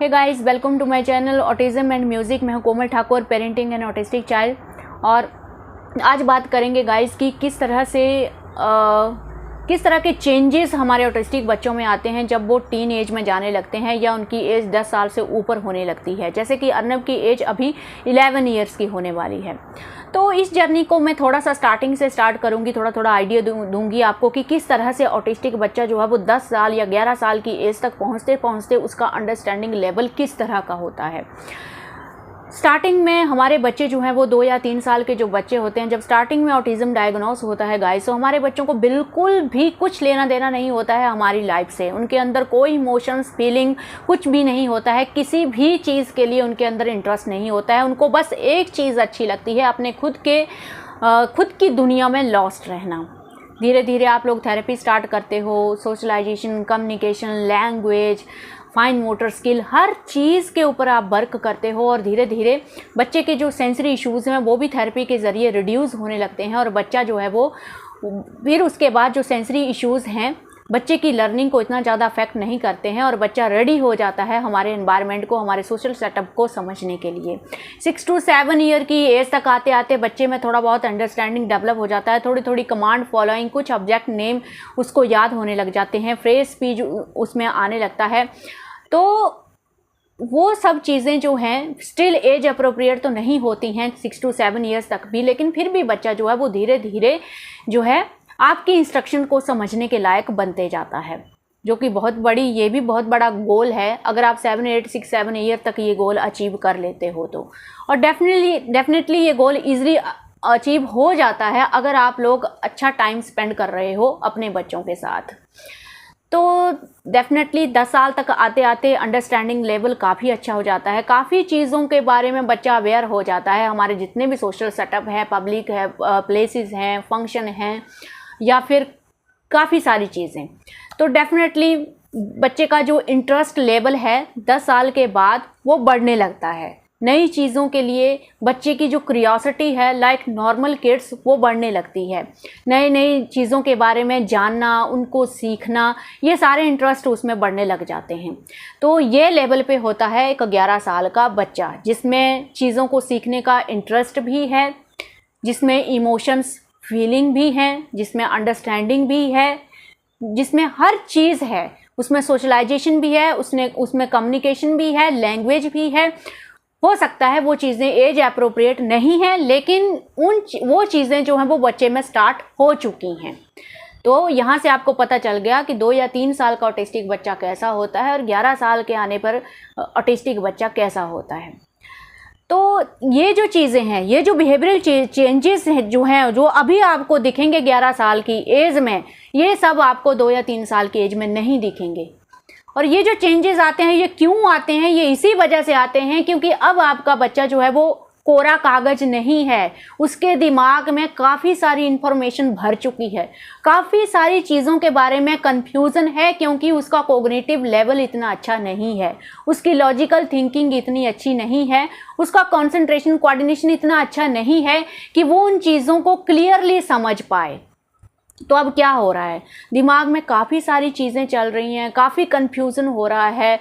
Hey guys, welcome to my channel autism and music. मैं हूं Komal Thakur, parenting and autistic child. और आज बात करेंगे गाइस कि किस तरह के चेंजेस हमारे ऑटिस्टिक बच्चों में आते हैं जब वो टीन एज में जाने लगते हैं या उनकी एज 10 साल से ऊपर होने लगती है। जैसे कि अर्नब की एज अभी 11 ईयर्स की होने वाली है। तो इस जर्नी को मैं थोड़ा सा स्टार्टिंग से स्टार्ट करूंगी, थोड़ा आइडिया दूंगी आपको कि किस तरह से ऑटिस्टिक बच्चा जो है वो 10 साल या 11 साल की एज तक पहुंचते पहुंचते उसका अंडरस्टैंडिंग लेवल किस तरह का होता है। स्टार्टिंग में हमारे बच्चे जो हैं वो 2 या 3 साल के जो बच्चे होते हैं, जब स्टार्टिंग में ऑटिज्म डायग्नोस होता है गाइस, तो हमारे बच्चों को बिल्कुल भी कुछ लेना देना नहीं होता है हमारी लाइफ से। उनके अंदर कोई इमोशंस, फीलिंग कुछ भी नहीं होता है। किसी भी चीज़ के लिए उनके अंदर इंटरेस्ट नहीं होता है। उनको बस एक चीज़ अच्छी लगती है, अपने खुद की दुनिया में लॉस्ट रहना। धीरे धीरे आप लोग थेरेपी स्टार्ट करते हो, socialization, communication, language, fine motor skill, हर चीज़ के ऊपर आप वर्क करते हो और धीरे धीरे बच्चे के जो सेंसरी इश्यूज़ हैं वो भी थेरेपी के ज़रिए रिड्यूस होने लगते हैं। और बच्चा जो है वो फिर उसके बाद जो सेंसरी इश्यूज़ हैं बच्चे की लर्निंग को इतना ज़्यादा अफेक्ट नहीं करते हैं और बच्चा रेडी हो जाता है हमारे एनवायरनमेंट को, हमारे सोशल सेटअप को समझने के लिए। 6 to 7 ईयर की एज तक आते आते बच्चे में थोड़ा बहुत अंडरस्टैंडिंग डेवलप हो जाता है। थोड़ी थोड़ी कमांड फॉलोइंग, कुछ ऑब्जेक्ट नेम उसको याद होने लग जाते हैं, फ्रेज स्पीच उसमें आने लगता है। तो वो सब चीज़ें जो हैं स्टिल एज अप्रोप्रिएट तो नहीं होती हैं 6 to 7 ईयर्स तक भी, लेकिन फिर भी बच्चा जो है वो धीरे धीरे जो है आपकी इंस्ट्रक्शन को समझने के लायक बनते जाता है, जो कि ये भी बहुत बड़ा गोल है अगर आप 7 ईयर तक ये गोल अचीव कर लेते हो तो। और डेफिनेटली ये गोल ईजिली अचीव हो जाता है अगर आप लोग अच्छा टाइम स्पेंड कर रहे हो अपने बच्चों के साथ। तो डेफिनेटली 10 साल तक आते आते अंडरस्टैंडिंग लेवल काफ़ी अच्छा हो जाता है। काफ़ी चीज़ों के बारे में बच्चा अवेयर हो जाता है। हमारे जितने भी सोशल सेटअप है, पब्लिक है, प्लेसेस हैं, फंक्शन हैं या फिर काफ़ी सारी चीज़ें, तो डेफिनेटली बच्चे का जो इंटरेस्ट लेवल है 10 साल के बाद वो बढ़ने लगता है। नई चीज़ों के लिए बच्चे की जो क्यूरियोसिटी है लाइक नॉर्मल किड्स वो बढ़ने लगती है। नई चीज़ों के बारे में जानना, उनको सीखना, ये सारे इंटरेस्ट उसमें बढ़ने लग जाते हैं। तो ये लेवल पे होता है एक 11 साल का बच्चा, जिसमें चीज़ों को सीखने का इंटरेस्ट भी है, जिसमें इमोशंस, फीलिंग भी हैं, जिसमें अंडरस्टैंडिंग भी है, जिसमें हर चीज़ है। उसमें सोशलाइजेशन भी है, उसमें कम्युनिकेशन भी है, लैंग्वेज भी है। हो सकता है वो चीज़ें एज अप्रोप्रिएट नहीं है, लेकिन वो चीज़ें जो हैं वो बच्चे में स्टार्ट हो चुकी हैं। तो यहाँ से आपको पता चल गया कि 2 या 3 साल का ऑटिस्टिक बच्चा कैसा होता है और 11 साल के आने पर ऑटिस्टिक बच्चा कैसा होता है। तो ये जो चीज़ें हैं, ये जो बिहेवियरल चेंजेस हैं जो अभी आपको दिखेंगे 11 साल की एज में, ये सब आपको 2 या 3 साल की एज में नहीं दिखेंगे। और ये जो चेंजेस आते हैं ये क्यों आते हैं? ये इसी वजह से आते हैं क्योंकि अब आपका बच्चा जो है वो कोरा कागज नहीं है। उसके दिमाग में काफ़ी सारी इंफॉर्मेशन भर चुकी है, काफ़ी सारी चीज़ों के बारे में कंफ्यूजन है क्योंकि उसका कॉग्निटिव लेवल इतना अच्छा नहीं है, उसकी लॉजिकल थिंकिंग इतनी अच्छी नहीं है, उसका कंसंट्रेशन, कोऑर्डिनेशन इतना अच्छा नहीं है कि वो उन चीज़ों को क्लियरली समझ पाए। तो अब क्या हो रहा है, दिमाग में काफ़ी सारी चीज़ें चल रही हैं, काफ़ी कन्फ्यूज़न हो रहा है,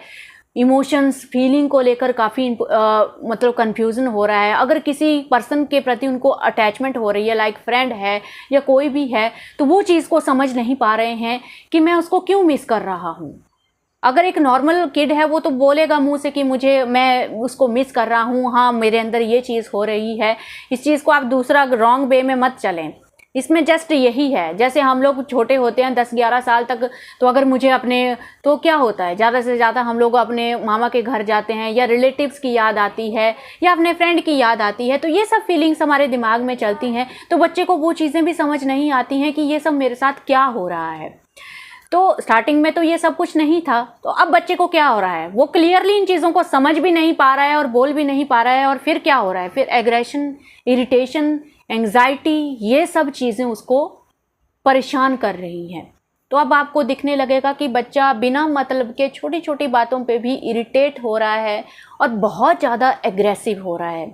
इमोशंस, फीलिंग को लेकर काफ़ी मतलब कन्फ्यूज़न हो रहा है। अगर किसी पर्सन के प्रति उनको अटैचमेंट हो रही है, लाइक फ्रेंड है या कोई भी है, तो वो चीज़ को समझ नहीं पा रहे हैं कि मैं उसको क्यों मिस कर रहा हूँ। अगर एक नॉर्मल किड है वो तो बोलेगा मुंह से कि मैं उसको मिस कर रहा हूँ, हाँ मेरे अंदर ये चीज़ हो रही है। इस चीज़ को आप दूसरा रॉन्ग वे में मत चलें। इसमें जस्ट यही है, जैसे हम लोग छोटे होते हैं 10-11 साल तक, तो अगर तो क्या होता है, ज़्यादा से ज़्यादा हम लोग अपने मामा के घर जाते हैं या रिलेटिव्स की याद आती है या अपने फ्रेंड की याद आती है, तो ये सब फीलिंग्स हमारे दिमाग में चलती हैं। तो बच्चे को वो चीज़ें भी समझ नहीं आती हैं कि ये सब मेरे साथ क्या हो रहा है। तो स्टार्टिंग में तो ये सब कुछ नहीं था, तो अब बच्चे को क्या हो रहा है, वो क्लियरली इन चीज़ों को समझ भी नहीं पा रहा है और बोल भी नहीं पा रहा है। और फिर क्या हो रहा है, फिर एग्रेशन, इरिटेशन, एंग्जाइटी, ये सब चीज़ें उसको परेशान कर रही हैं। तो अब आपको दिखने लगेगा कि बच्चा बिना मतलब के छोटी छोटी बातों पे भी इरिटेट हो रहा है और बहुत ज़्यादा एग्रेसिव हो रहा है।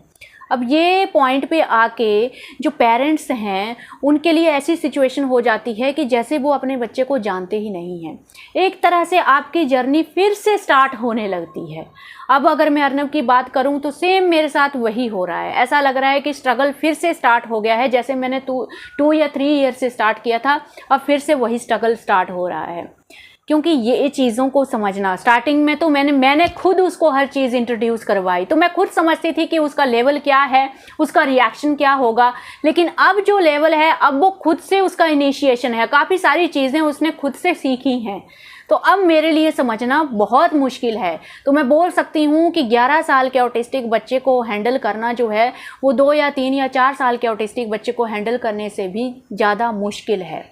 अब ये पॉइंट पे आके जो पेरेंट्स हैं उनके लिए ऐसी सिचुएशन हो जाती है कि जैसे वो अपने बच्चे को जानते ही नहीं हैं। एक तरह से आपकी जर्नी फिर से स्टार्ट होने लगती है। अब अगर मैं अर्नब की बात करूं तो सेम मेरे साथ वही हो रहा है। ऐसा लग रहा है कि स्ट्रगल फिर से स्टार्ट हो गया है, जैसे मैंने 2 या 3 ईयर से स्टार्ट किया था, अब फिर से वही स्ट्रगल स्टार्ट हो रहा है। क्योंकि ये चीज़ों को समझना, स्टार्टिंग में तो मैंने खुद उसको हर चीज़ इंट्रोड्यूस करवाई, तो मैं खुद समझती थी कि उसका लेवल क्या है, उसका रिएक्शन क्या होगा। लेकिन अब जो लेवल है, अब वो खुद से उसका इनिशिएशन है, काफ़ी सारी चीज़ें उसने खुद से सीखी हैं। तो अब मेरे लिए समझना बहुत मुश्किल है। तो मैं बोल सकती हूँ कि 11 साल के ऑटिस्टिक बच्चे को हैंडल करना जो है वो 2 या 3 या 4 साल के ऑटिस्टिक बच्चे को हैंडल करने से भी ज़्यादा मुश्किल है।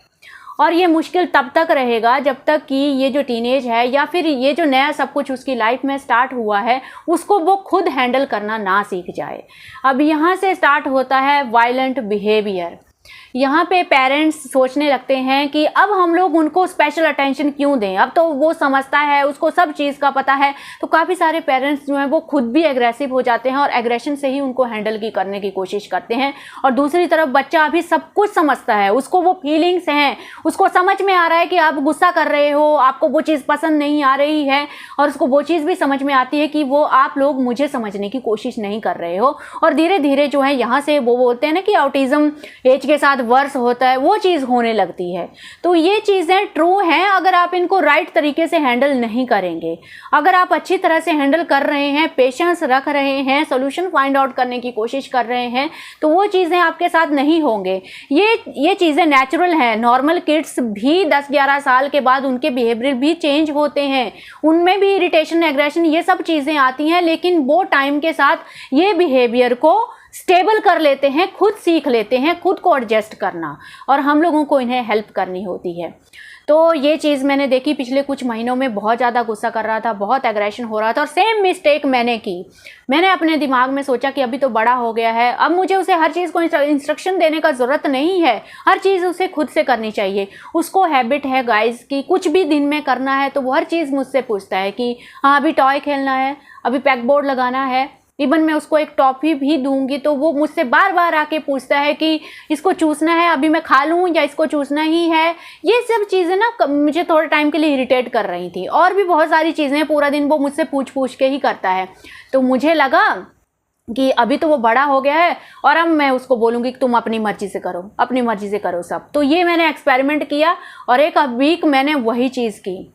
और ये मुश्किल तब तक रहेगा जब तक कि ये जो टीनेज है या फिर ये जो नया सब कुछ उसकी लाइफ में स्टार्ट हुआ है उसको वो खुद हैंडल करना ना सीख जाए। अब यहाँ से स्टार्ट होता है वायलेंट बिहेवियर। यहाँ पे पेरेंट्स सोचने लगते हैं कि अब हम लोग उनको स्पेशल अटेंशन क्यों दें, अब तो वो समझता है, उसको सब चीज़ का पता है। तो काफ़ी सारे पेरेंट्स जो हैं वो खुद भी एग्रेसिव हो जाते हैं और एग्रेशन से ही उनको हैंडल करने की कोशिश करते हैं। और दूसरी तरफ बच्चा अभी सब कुछ समझता है, उसको वो फीलिंग्स हैं, उसको समझ में आ रहा है कि आप गुस्सा कर रहे हो, आपको वो चीज़ पसंद नहीं आ रही है, और उसको वो चीज़ भी समझ में आती है कि वो आप लोग मुझे समझने की कोशिश नहीं कर रहे हो। और धीरे धीरे जो है यहाँ से वो बोलते हैं ना कि ऑटिज्म एज के साथ वर्स होता है, वो चीज़ होने लगती है। तो ये चीज़ें ट्रू हैं अगर आप इनको राइट तरीके से हैंडल नहीं करेंगे। अगर आप अच्छी तरह से हैंडल कर रहे हैं, पेशेंस रख रहे हैं, सोल्यूशन फाइंड आउट करने की कोशिश कर रहे हैं, तो वो चीज़ें आपके साथ नहीं होंगे। ये चीज़ें नेचुरल हैं। नॉर्मल किड्स भी 10-11 साल के बाद उनके बिहेवियर भी चेंज होते हैं, उनमें भी इरिटेशन, एग्रेशन, ये सब चीज़ें आती हैं। लेकिन वो टाइम के साथ ये बिहेवियर को स्टेबल कर लेते हैं, खुद सीख लेते हैं खुद को एडजस्ट करना, और हम लोगों को इन्हें हेल्प करनी होती है। तो ये चीज़ मैंने देखी पिछले कुछ महीनों में। बहुत ज़्यादा गुस्सा कर रहा था, बहुत एग्रेशन हो रहा था, और सेम मिस्टेक मैंने की। मैंने अपने दिमाग में सोचा कि अभी तो बड़ा हो गया है, अब मुझे उसे हर चीज़ को इंस्ट्रक्शन देने का ज़रूरत नहीं है, हर चीज़ उसे खुद से करनी चाहिए। उसको हैबिट है गाइस कि कुछ भी दिन में करना है तो वो हर चीज़ मुझसे पूछता है कि हाँ अभी टॉय खेलना है, अभी पैकबोर्ड लगाना है। इवन मैं उसको एक टॉफ़ी भी दूंगी तो वो मुझसे बार बार आके पूछता है कि इसको चूसना है, अभी मैं खा लूँ या इसको चूसना ही है। ये सब चीज़ें ना मुझे थोड़े टाइम के लिए इरिटेट कर रही थी, और भी बहुत सारी चीज़ें पूरा दिन वो मुझसे पूछ के ही करता है। तो मुझे लगा कि अभी तो वो बड़ा हो गया है और अब मैं उसको बोलूँगी कि तुम अपनी मर्जी से करो, अपनी मर्जी से करो सब। तो ये मैंने एक्सपेरिमेंट किया और एक वीक मैंने वही चीज़ की।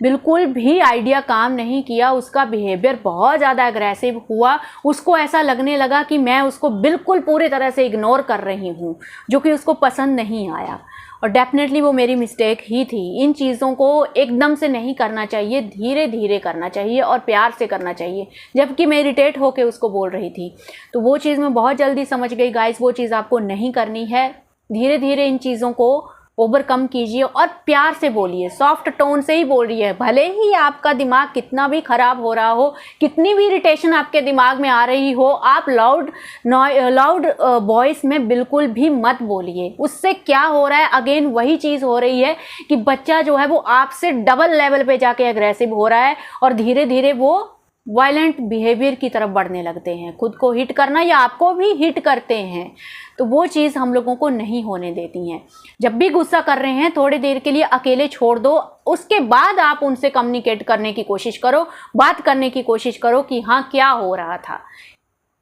बिल्कुल भी आइडिया काम नहीं किया, उसका बिहेवियर बहुत ज़्यादा एग्रेसिव हुआ। उसको ऐसा लगने लगा कि मैं उसको बिल्कुल पूरी तरह से इग्नोर कर रही हूँ, जो कि उसको पसंद नहीं आया। और डेफिनेटली वो मेरी मिस्टेक ही थी। इन चीज़ों को एकदम से नहीं करना चाहिए, धीरे धीरे करना चाहिए और प्यार से करना चाहिए। जबकि मैं इरिटेट होकर उसको बोल रही थी, तो वो चीज़ मैं बहुत जल्दी समझ गई गाइस, वो चीज़ आपको नहीं करनी है। धीरे धीरे इन चीज़ों को ओवरकम कीजिए और प्यार से बोलिए, सॉफ्ट टोन से ही बोलिए। भले ही आपका दिमाग कितना भी ख़राब हो रहा हो, कितनी भी इरिटेशन आपके दिमाग में आ रही हो, आप लाउड वॉइस में बिल्कुल भी मत बोलिए। उससे क्या हो रहा है, अगेन वही चीज़ हो रही है कि बच्चा जो है वो आपसे डबल लेवल पे जाके एग्रेसिव हो रहा है और धीरे धीरे वो वायलेंट बिहेवियर की तरफ बढ़ने लगते हैं, खुद को हिट करना या आपको भी हिट करते हैं। तो वो चीज़ हम लोगों को नहीं होने देती हैं। जब भी गुस्सा कर रहे हैं थोड़ी देर के लिए अकेले छोड़ दो, उसके बाद आप उनसे कम्युनिकेट करने की कोशिश करो, बात करने की कोशिश करो कि हाँ क्या हो रहा था,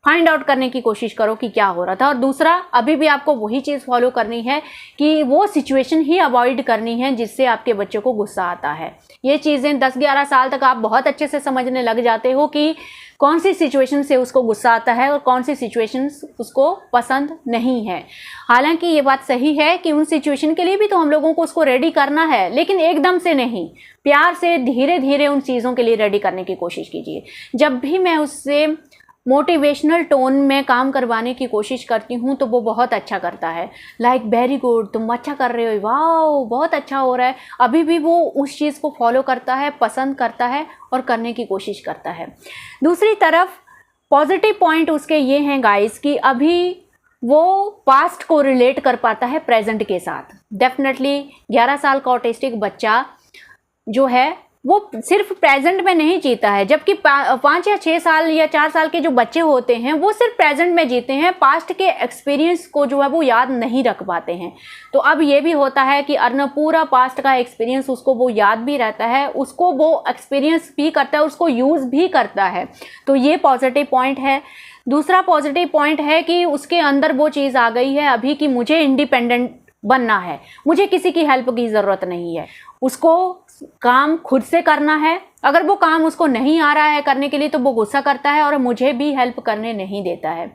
फाइंड आउट करने की कोशिश करो कि क्या हो रहा था। और दूसरा, अभी भी आपको वही चीज़ फॉलो करनी है कि वो सिचुएशन ही अवॉइड करनी है जिससे आपके बच्चों को गुस्सा आता है। ये चीज़ें 10-11 साल तक आप बहुत अच्छे से समझने लग जाते हो कि कौन सी सिचुएशन से उसको गुस्सा आता है और कौन सी सिचुएशन उसको पसंद नहीं है। हालांकि ये बात सही है कि उन सिचुएशन के लिए भी तो हम लोगों को उसको रेडी करना है, लेकिन एकदम से नहीं, प्यार से धीरे धीरे उन चीज़ों के लिए रेडी करने की कोशिश कीजिए। जब भी मैं उससे मोटिवेशनल टोन में काम करवाने की कोशिश करती हूँ तो वो बहुत अच्छा करता है। लाइक वेरी गुड, तुम अच्छा कर रहे हो, वाओ बहुत अच्छा हो रहा है। अभी भी वो उस चीज़ को फॉलो करता है, पसंद करता है और करने की कोशिश करता है। दूसरी तरफ पॉजिटिव पॉइंट उसके ये हैं गाइस कि अभी वो पास्ट को रिलेट कर पाता है प्रेजेंट के साथ। डेफिनेटली 11 साल का ऑटिस्टिक बच्चा जो है वो सिर्फ प्रेजेंट में नहीं जीता है, जबकि 5 या 6 साल या 4 साल के जो बच्चे होते हैं वो सिर्फ प्रेजेंट में जीते हैं, पास्ट के एक्सपीरियंस को जो है वो याद नहीं रख पाते हैं। तो अब ये भी होता है कि अर्नब पूरा पास्ट का एक्सपीरियंस उसको वो याद भी रहता है, उसको वो एक्सपीरियंस भी करता है, उसको यूज़ भी करता है। तो ये पॉजिटिव पॉइंट है। दूसरा पॉजिटिव पॉइंट है कि उसके अंदर वो चीज़ आ गई है अभी कि मुझे इंडिपेंडेंट बनना है, मुझे किसी की हेल्प की ज़रूरत नहीं है, उसको काम खुद से करना है। अगर वो काम उसको नहीं आ रहा है करने के लिए तो वो गुस्सा करता है और मुझे भी हेल्प करने नहीं देता है।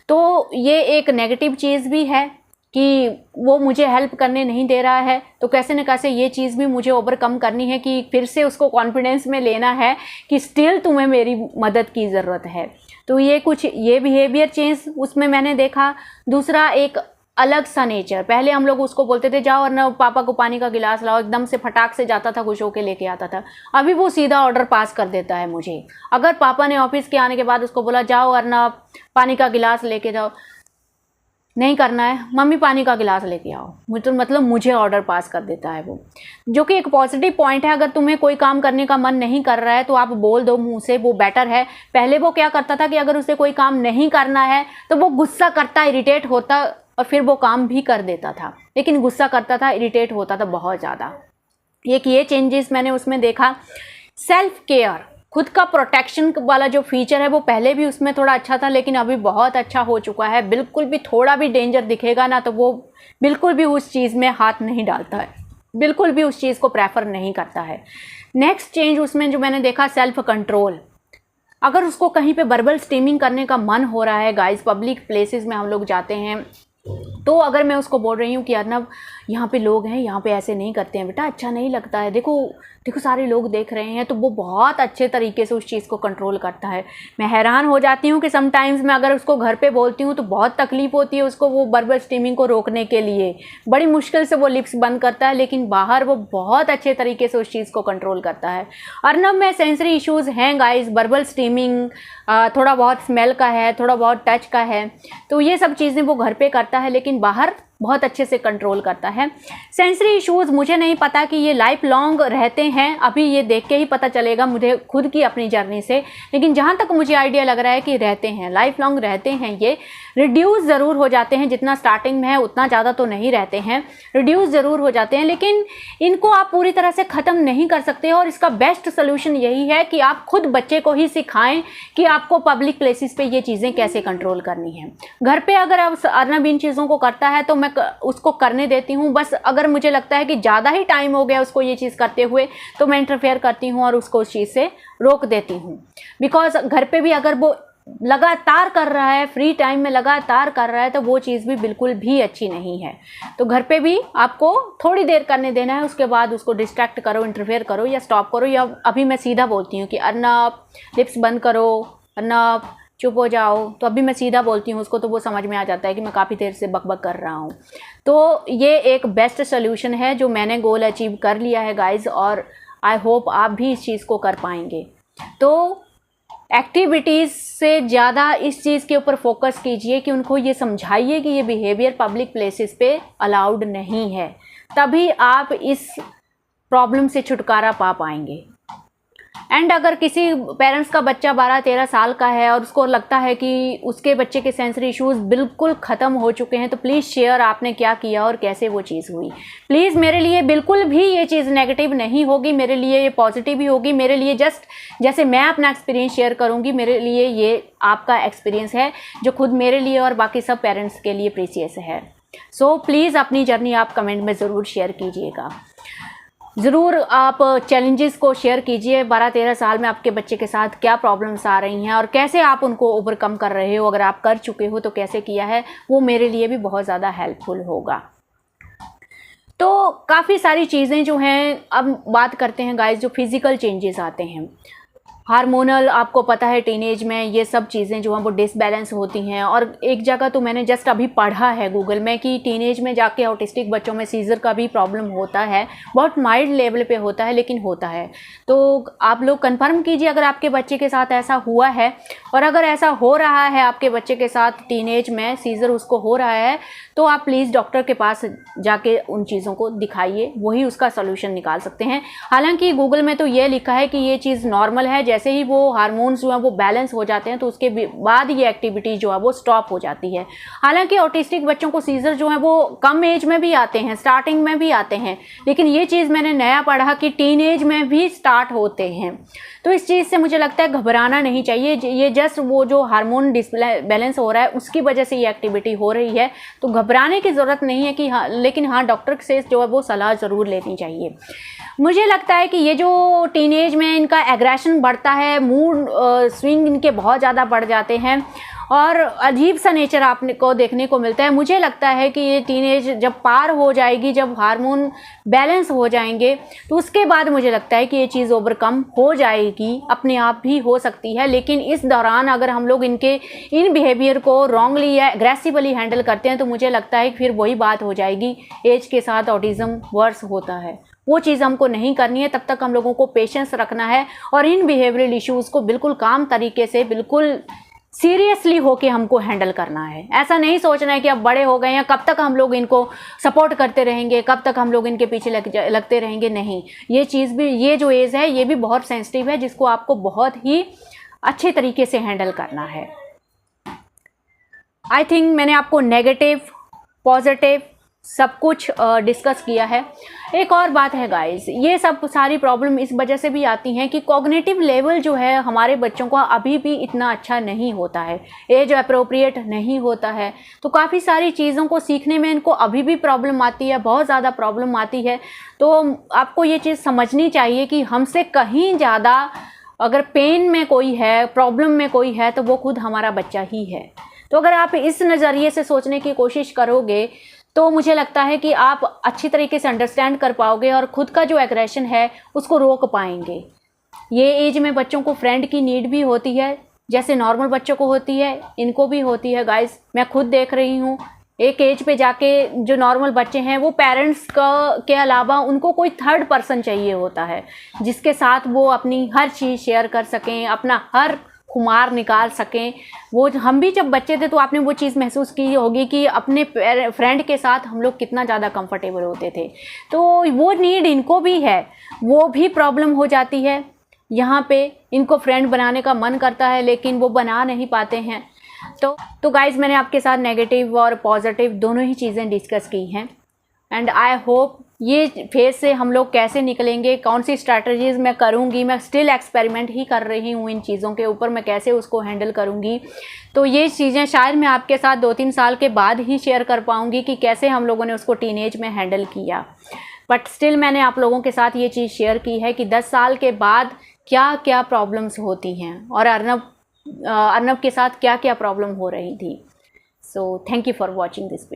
तो ये एक नेगेटिव चीज़ भी है कि वो मुझे हेल्प करने नहीं दे रहा है, तो कैसे न कैसे ये चीज़ भी मुझे ओवरकम करनी है कि फिर से उसको कॉन्फिडेंस में लेना है कि स्टिल तुम्हें मेरी मदद की ज़रूरत है। तो ये कुछ ये बिहेवियर चेंज उसमें मैंने देखा। दूसरा, एक अलग सा नेचर। पहले हम लोग उसको बोलते थे जाओ और ना पापा को पानी का गिलास लाओ, एकदम से फटाक से जाता था, खुश होके लेके आता था। अभी वो सीधा ऑर्डर पास कर देता है मुझे। अगर पापा ने ऑफिस के आने के बाद उसको बोला जाओ और ना पानी का गिलास लेके जाओ, नहीं करना है, मम्मी पानी का गिलास लेके आओ, मुझे मतलब मुझे ऑर्डर पास कर देता है वो, जो कि एक पॉजिटिव पॉइंट है। अगर तुम्हें कोई काम करने का मन नहीं कर रहा है तो आप बोल दो मुंह से, वो बेटर है। पहले वो क्या करता था कि अगर उसे कोई काम नहीं करना है तो वो गुस्सा करता, इरिटेट होता और फिर वो काम भी कर देता था, लेकिन गुस्सा करता था, इरिटेट होता था बहुत ज़्यादा। एक ये चेंजेस मैंने उसमें देखा। सेल्फ केयर, खुद का प्रोटेक्शन वाला जो फीचर है वो पहले भी उसमें थोड़ा अच्छा था, लेकिन अभी बहुत अच्छा हो चुका है। बिल्कुल भी थोड़ा भी डेंजर दिखेगा ना तो वो बिल्कुल भी उस चीज़ में हाथ नहीं डालता है, बिल्कुल भी उस चीज़ को प्रेफर नहीं करता है। नेक्स्ट चेंज उसमें जो मैंने देखा, सेल्फ कंट्रोल। अगर उसको कहीं पे वर्बल स्टीमिंग करने का मन हो रहा है गाइस, पब्लिक प्लेसेस में हम लोग जाते हैं, तो अगर मैं उसको बोल रही हूँ कि अर्नब यहाँ पे लोग हैं, यहाँ पे ऐसे नहीं करते हैं बेटा, अच्छा नहीं लगता है, देखो देखो सारे लोग देख रहे हैं, तो वो बहुत अच्छे तरीके से उस चीज़ को कंट्रोल करता है। मैं हैरान हो जाती हूँ कि समटाइम्स मैं अगर उसको घर पे बोलती हूँ तो बहुत तकलीफ़ होती है उसको वो वर्बल स्टीमिंग को रोकने के लिए, बड़ी मुश्किल से वो लिप्स बंद करता है, लेकिन बाहर वो बहुत अच्छे तरीके से उस चीज़ को कंट्रोल करता है। अर्नब में सेंसरी इश्यूज़ हैं गाइस, वर्बल स्टीमिंग, थोड़ा बहुत स्मेल का है, थोड़ा बहुत टच का है, तो ये सब चीज़ें वो घर पे करता है, लेकिन बाहर बहुत अच्छे से कंट्रोल करता है। सेंसरी इश्यूज़ मुझे नहीं पता कि ये लाइफ लॉन्ग रहते हैं, अभी ये देख के ही पता चलेगा मुझे खुद की अपनी जर्नी से, लेकिन जहाँ तक मुझे आइडिया लग रहा है कि रहते हैं, लाइफ लॉन्ग रहते हैं। ये रिड्यूस ज़रूर हो जाते हैं, जितना स्टार्टिंग में है उतना ज़्यादा तो नहीं रहते हैं, रिड्यूस ज़रूर हो जाते हैं, लेकिन इनको आप पूरी तरह से ख़त्म नहीं कर सकते। और इसका बेस्ट सोल्यूशन यही है कि आप खुद बच्चे को ही सिखाएं कि आपको पब्लिक प्लेसेस पे ये चीज़ें कैसे कंट्रोल करनी है। घर पे अगर अर्नब इन चीज़ों को करता है तो मैं उसको करने देती हूँ, बस अगर मुझे लगता है कि ज़्यादा ही टाइम हो गया उसको ये चीज़ करते हुए तो मैं इंटरफेयर करती हूँ और उसको उस चीज़ से रोक देती हूँ। बिकॉज घर पे भी अगर वो लगातार कर रहा है, फ्री टाइम में लगातार कर रहा है, तो वो चीज़ भी बिल्कुल भी अच्छी नहीं है। तो घर पे भी आपको थोड़ी देर करने देना है, उसके बाद उसको डिस्ट्रैक्ट करो, इंटरफेयर करो या स्टॉप करो, या अभी मैं सीधा बोलती हूँ कि अर्नब लिप्स बंद करो, अर्नब चुप हो जाओ, तो अभी मैं सीधा बोलती हूँ उसको, तो वो समझ में आ जाता है कि मैं काफ़ी देर से बकबक कर रहा हूँ। तो ये एक बेस्ट सोल्यूशन है जो मैंने गोल अचीव कर लिया है गाइज, और आई होप आप भी इस चीज़ को कर पाएंगे। तो एक्टिविटीज़ से ज़्यादा इस चीज़ के ऊपर फोकस कीजिए कि उनको ये समझाइए कि ये बिहेवियर पब्लिक प्लेसेस पे अलाउड नहीं है, तभी आप इस प्रॉब्लम से छुटकारा पा पाएंगे। एंड अगर किसी पेरेंट्स का बच्चा 12-13 साल का है और उसको लगता है कि उसके बच्चे के सेंसरी इश्यूज़ बिल्कुल ख़त्म हो चुके हैं, तो प्लीज़ शेयर आपने क्या किया और कैसे वो चीज़ हुई। प्लीज़ मेरे लिए बिल्कुल भी ये चीज़ नेगेटिव नहीं होगी, मेरे लिए ये पॉजिटिव ही होगी। मेरे लिए जस्ट जैसे मैं अपना एक्सपीरियंस शेयर करूँगी, मेरे लिए ये आपका एक्सपीरियंस है जो खुद मेरे लिए और बाकी सब पेरेंट्स के लिए प्रीसियस है। सो प्लीज़ अपनी जर्नी आप कमेंट में ज़रूर शेयर कीजिएगा। ज़रूर आप चैलेंजेस को शेयर कीजिए, 12-13 साल में आपके बच्चे के साथ क्या प्रॉब्लम्स आ रही हैं और कैसे आप उनको ओवरकम कर रहे हो। अगर आप कर चुके हो तो कैसे किया है, वो मेरे लिए भी बहुत ज़्यादा हेल्पफुल होगा। तो काफ़ी सारी चीज़ें जो हैं, अब बात करते हैं गाइस जो फिज़िकल चेंजेस आते हैं। हार्मोनल, आपको पता है टीनेज में ये सब चीज़ें जो हैं वो डिसबैलेंस होती हैं। और एक जगह तो मैंने जस्ट अभी पढ़ा है गूगल में कि टीनेज में जाके ऑटिस्टिक बच्चों में सीज़र का भी प्रॉब्लम होता है, बहुत माइल्ड लेवल पे होता है लेकिन होता है। तो आप लोग कंफर्म कीजिए अगर आपके बच्चे के साथ ऐसा हुआ है, और अगर ऐसा हो रहा है आपके बच्चे के साथ टीनेज में सीज़र उसको हो रहा है, तो आप प्लीज़ डॉक्टर के पास जाके उन चीज़ों को दिखाइए, वही उसका सोल्यूशन निकाल सकते हैं। हालांकि गूगल में तो ये लिखा है कि ये चीज़ नॉर्मल है, जैसे ही वो हार्मोन्स जो है वो बैलेंस हो जाते हैं तो उसके बाद ये एक्टिविटी जो है वो स्टॉप हो जाती है। हालांकि ऑटिस्टिक बच्चों को सीज़र जो है वो कम एज में भी आते हैं, स्टार्टिंग में भी आते हैं, लेकिन ये चीज़ मैंने नया पढ़ा कि टीन एज में भी स्टार्ट होते हैं। तो इस चीज़ से मुझे लगता है घबराना नहीं चाहिए। ये जस्ट वो जो हार्मोन डिसबैलेंस हो रहा है उसकी वजह से ये एक्टिविटी हो रही है, तो घबराने की ज़रूरत नहीं है कि हाँ, लेकिन हाँ डॉक्टर से जो है वो सलाह ज़रूर लेनी चाहिए। मुझे लगता है कि ये जो टीनेज में इनका एग्रेशन बढ़ता है, मूड स्विंग इनके बहुत ज़्यादा बढ़ जाते हैं और अजीब सा नेचर आपने को देखने को मिलता है। मुझे लगता है कि ये टीनेज जब पार हो जाएगी, जब हार्मोन बैलेंस हो जाएंगे, तो उसके बाद मुझे लगता है कि ये चीज़ ओवरकम हो जाएगी, अपने आप भी हो सकती है। लेकिन इस दौरान अगर हम लोग इन बिहेवियर को रॉन्गली या एग्रेसिवली हैंडल करते हैं तो मुझे लगता है कि फिर वही बात हो जाएगी, एज के साथ ऑटिज़म वर्स होता है। वो चीज़ हमको नहीं करनी है। तब तक हम लोगों को पेशेंस रखना है और इन बिहेवियरल इश्यूज़ को बिल्कुल काम तरीके से, बिल्कुल सीरियसली होके हमको हैंडल करना है। ऐसा नहीं सोचना है कि अब बड़े हो गए हैं, कब तक हम लोग इनको सपोर्ट करते रहेंगे, कब तक हम लोग इनके पीछे लगते रहेंगे। नहीं, ये चीज़ भी, ये जो एज है ये भी बहुत सेंसिटिव है, जिसको आपको बहुत ही अच्छे तरीके से हैंडल करना है। आई थिंक मैंने आपको नेगेटिव, पॉजिटिव सब कुछ डिस्कस किया है। एक और बात है गाइस, ये सब सारी प्रॉब्लम इस वजह से भी आती हैं कि कॉग्निटिव लेवल जो है हमारे बच्चों का अभी भी इतना अच्छा नहीं होता है, एज अप्रोप्रिएट नहीं होता है, तो काफ़ी सारी चीज़ों को सीखने में इनको अभी भी प्रॉब्लम आती है, बहुत ज़्यादा प्रॉब्लम आती है। तो आपको ये चीज़ समझनी चाहिए कि हमसे कहीं ज़्यादा अगर पेन में कोई है, प्रॉब्लम में कोई है, तो वो खुद हमारा बच्चा ही है। तो अगर आप इस नज़रिए से सोचने की कोशिश करोगे तो मुझे लगता है कि आप अच्छी तरीके से अंडरस्टैंड कर पाओगे और ख़ुद का जो एग्रेशन है उसको रोक पाएंगे। ये एज में बच्चों को फ्रेंड की नीड भी होती है, जैसे नॉर्मल बच्चों को होती है, इनको भी होती है गाइस। मैं खुद देख रही हूँ, एक एज पे जाके जो नॉर्मल बच्चे हैं वो पेरेंट्स के अलावा उनको कोई थर्ड पर्सन चाहिए होता है, जिसके साथ वो अपनी हर चीज़ शेयर कर सकें, अपना हर खुमार निकाल सकें। वो हम भी जब बच्चे थे तो आपने वो चीज़ महसूस की होगी कि अपने फ्रेंड के साथ हम लोग कितना ज़्यादा कंफर्टेबल होते थे। तो वो नीड इनको भी है, वो भी प्रॉब्लम हो जाती है। यहाँ पे इनको फ्रेंड बनाने का मन करता है लेकिन वो बना नहीं पाते हैं। तो गाइज़, मैंने आपके साथ नेगेटिव और पॉजिटिव दोनों ही चीज़ें डिस्कस की हैं एंड आई होप ये फेज से हम लोग कैसे निकलेंगे, कौन सी स्ट्रैटेजीज़ मैं करूँगी, मैं स्टिल एक्सपेरिमेंट ही कर रही हूँ इन चीज़ों के ऊपर, मैं कैसे उसको हैंडल करूँगी। तो ये चीज़ें शायद मैं आपके साथ 2-3 साल के बाद ही शेयर कर पाऊँगी कि कैसे हम लोगों ने उसको टीनेज में हैंडल किया। बट स्टिल मैंने आप लोगों के साथ ये चीज़ शेयर की है कि 10 साल के बाद क्या क्या प्रॉब्लम्स होती हैं और अर्नब के साथ क्या क्या प्रॉब्लम हो रही थी। So thank you for watching this video.